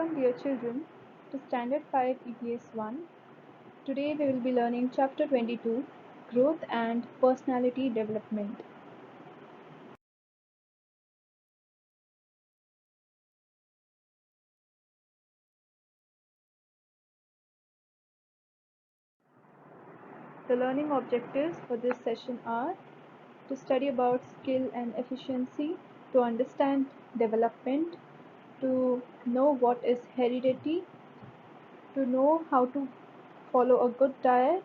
Welcome, dear children, to Standard 5 EVS-1. Today we will be learning Chapter 22, Growth and Personality Development. The learning objectives for this session are to study about skill and efficiency, to understand development, to know what is heredity, to know how to follow a good diet,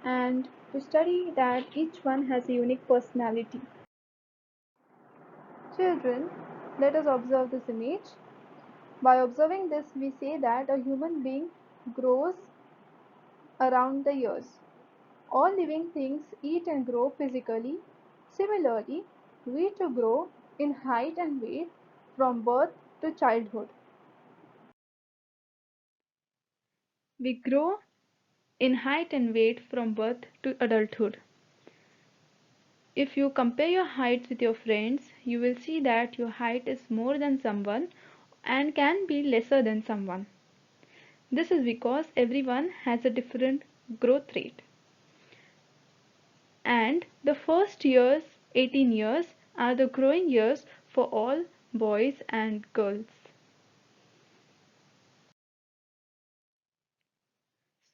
and to study that each one has a unique personality. Children, let us observe this image. By observing this, we say that a human being grows around the years. All living things eat and grow physically. Similarly, we too grow in height and weight from birth to childhood. We grow in height and weight from birth to adulthood. If you compare your heights with your friends, you will see that your height is more than someone and can be lesser than someone. This is because everyone has a different growth rate. And the first years, 18 years, are the growing years for all boys and girls.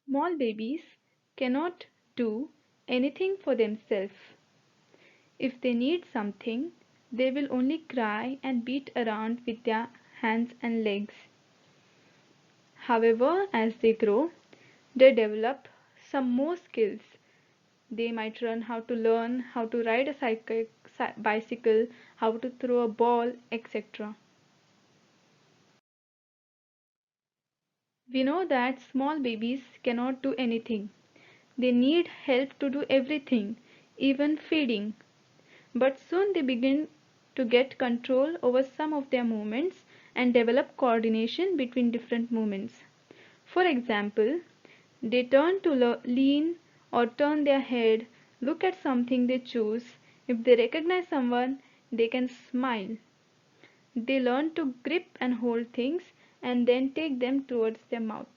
Small babies cannot do anything for themselves. If they need something, they will only cry and beat around with their hands and legs. However, as they grow, they develop some more skills. They might learn how to ride a bicycle, how to throw a ball, etc. We know that small babies cannot do anything. They need help to do everything, even feeding. But soon they begin to get control over some of their movements and develop coordination between different movements. For example, they turn to lean or turn their head, look at something they choose. If they recognize someone, they can smile. They learn to grip and hold things and then take them towards their mouth.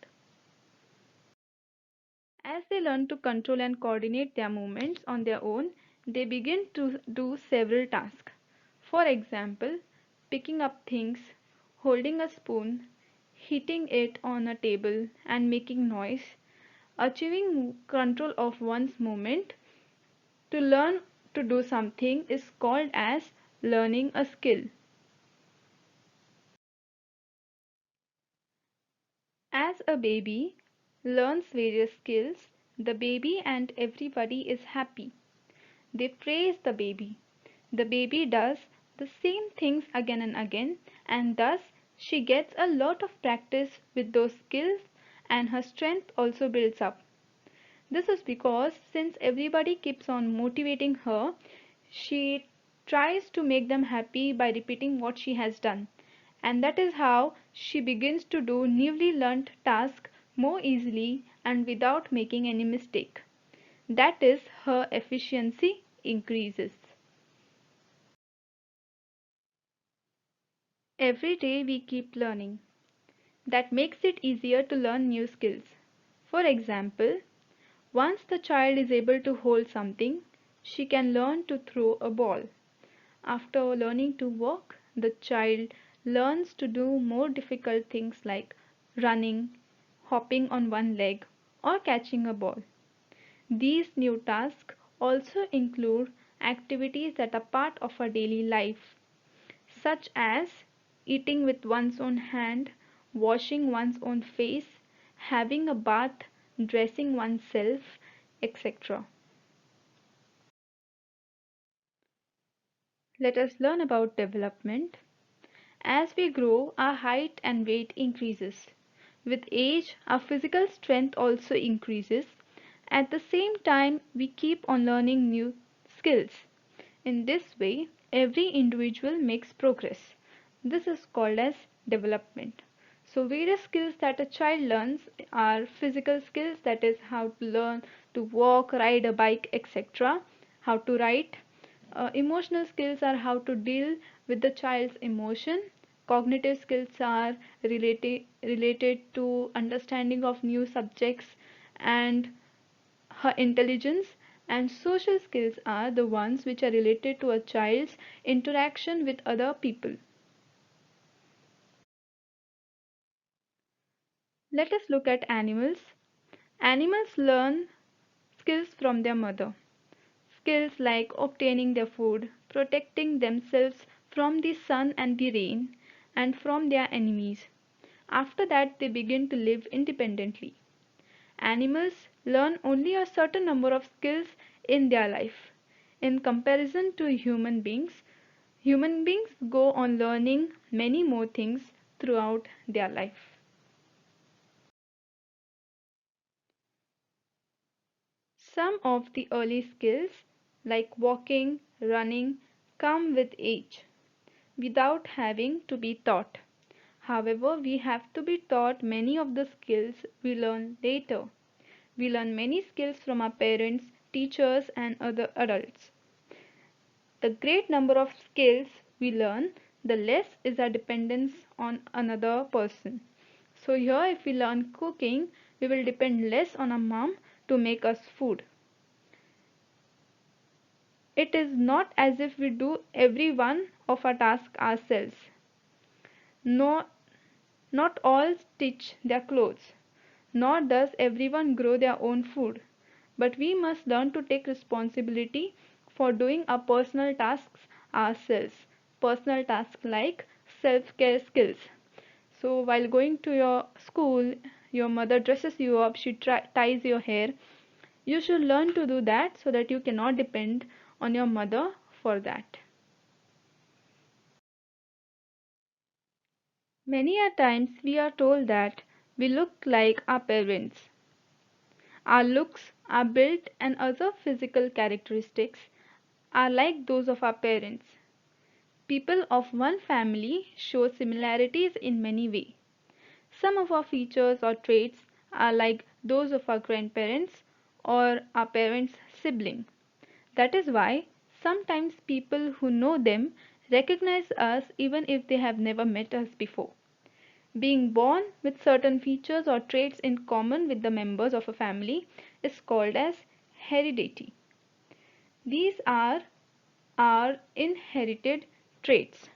As they learn to control and coordinate their movements on their own, they begin to do several tasks. For example, picking up things, holding a spoon, hitting it on a table and making noise, achieving control of one's movement. To learn to do something is called as learning a skill. As a baby learns various skills, the baby and everybody is happy. They praise the baby. The baby does the same things again and again, and thus she gets a lot of practice with those skills and her strength also builds up. This is because since everybody keeps on motivating her, she tries to make them happy by repeating what she has done. And that is how she begins to do newly learnt tasks more easily and without making any mistake. That is, her efficiency increases. Every day we keep learning. That makes it easier to learn new skills. For example, once the child is able to hold something, she can learn to throw a ball. After learning to walk, the child learns to do more difficult things like running, hopping on one leg, or catching a ball. These new tasks also include activities that are part of our daily life, such as eating with one's own hand, washing one's own face, having a bath, dressing oneself, etc. Let us learn about development. As we grow, our height and weight increases. With age, our physical strength also increases. At the same time, we keep on learning new skills. In this way, every individual makes progress. This is called as development. So various skills that a child learns are physical skills, that is how to learn to walk, ride a bike, etc. How to write. Emotional skills are how to deal with the child's emotion. Cognitive skills are related to understanding of new subjects and her intelligence, and social skills are the ones which are related to a child's interaction with other people. Let us look at animals. Animals learn skills from their mother. Skills like obtaining their food, protecting themselves from the sun and the rain, and from their enemies. After that, they begin to live independently. Animals learn only a certain number of skills in their life. In comparison to human beings go on learning many more things throughout their life. Some of the early skills, like walking, running, come with age, without having to be taught. However, we have to be taught many of the skills we learn later. We learn many skills from our parents, teachers, and other adults. The great number of skills we learn, the less is our dependence on another person. So, here, if we learn cooking, we will depend less on our mom to make us food. It is not as if we do every one of our tasks ourselves. No, not all stitch their clothes, nor does everyone grow their own food. But we must learn to take responsibility for doing our personal tasks ourselves. Personal tasks like self care skills. So, while going to your school, your mother dresses you up, she ties your hair. You should learn to do that so that you cannot depend on your mother for that. Many a times we are told that we look like our parents. Our looks, our build, and other physical characteristics are like those of our parents. People of one family show similarities in many ways. Some of our features or traits are like those of our grandparents or our parents' sibling. That is why sometimes people who know them recognize us even if they have never met us before. Being born with certain features or traits in common with the members of a family is called as heredity. These are our inherited traits.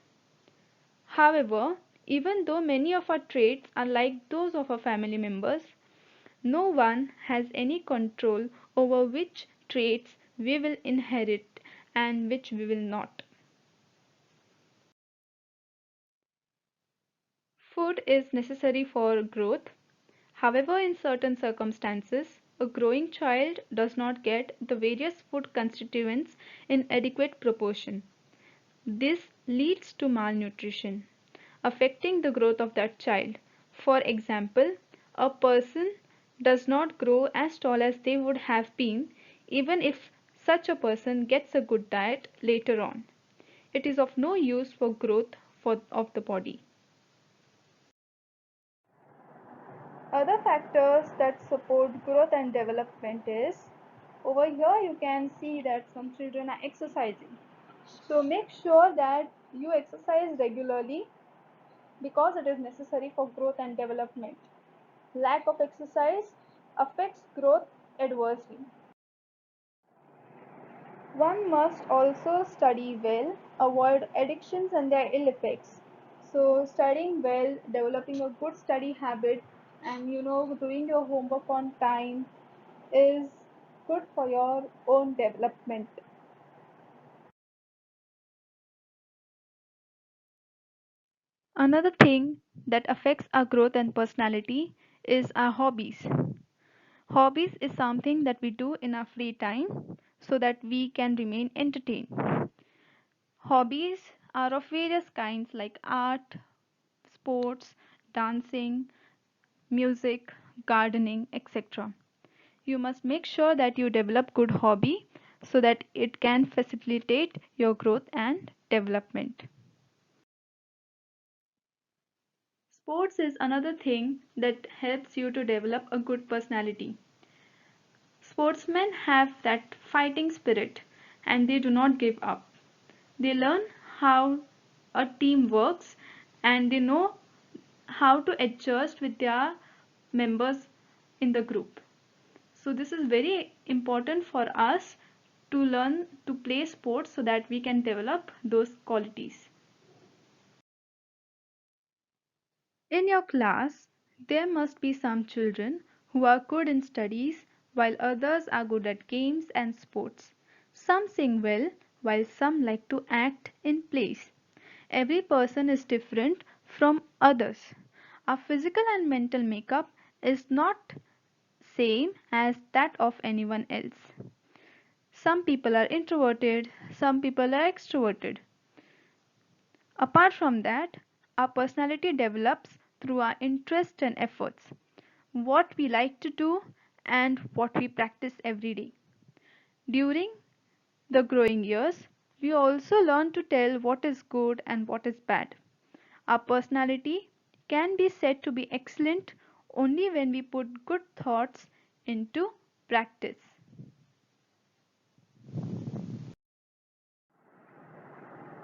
However, even though many of our traits are like those of our family members, no one has any control over which traits we will inherit and which we will not. Food is necessary for growth. However, in certain circumstances, a growing child does not get the various food constituents in adequate proportion. This leads to malnutrition, affecting the growth of that child. For example, a person does not grow as tall as they would have been even if such a person gets a good diet later on. It is of no use for growth of the body. Other factors that support growth and development is, over here you can see that some children are exercising. So make sure that you exercise regularly because it is necessary for growth and development. Lack of exercise affects growth adversely. One must also study well, avoid addictions and their ill effects. So studying well, developing a good study habit, and doing your homework on time is good for your own development. Another thing that affects our growth and personality is our hobbies. Hobbies is something that we do in our free time so that we can remain entertained. Hobbies are of various kinds like art, sports, dancing, music, gardening, etc. You must make sure that you develop good hobby so that it can facilitate your growth and development. Sports is another thing that helps you to develop a good personality. Sportsmen have that fighting spirit and they do not give up. They learn how a team works and they know how to adjust with their members in the group. So this is very important for us to learn to play sports so that we can develop those qualities. In your class, there must be some children who are good in studies while others are good at games and sports. Some sing well while some like to act in plays. Every person is different from others. Our physical and mental makeup is not same as that of anyone else. Some people are introverted, some people are extroverted. Apart from that, our personality develops through our interests and efforts, what we like to do and what we practice every day. During the growing years, we also learn to tell what is good and what is bad. Our personality can be said to be excellent only when we put good thoughts into practice.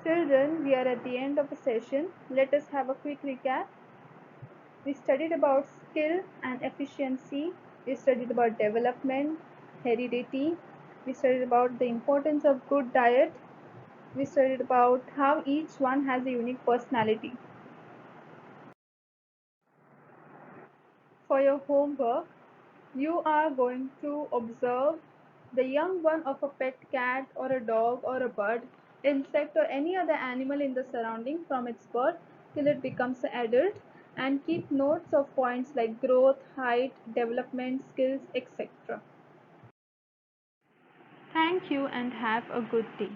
Children, we are at the end of a session. Let us have a quick recap. We studied about skill and efficiency. We studied about development, heredity. We studied about the importance of good diet. We studied about how each one has a unique personality. For your homework, you are going to observe the young one of a pet cat or a dog or a bird, insect or any other animal in the surrounding from its birth till it becomes an adult, and keep notes of points like growth, height, development, skills, etc. Thank you and have a good day.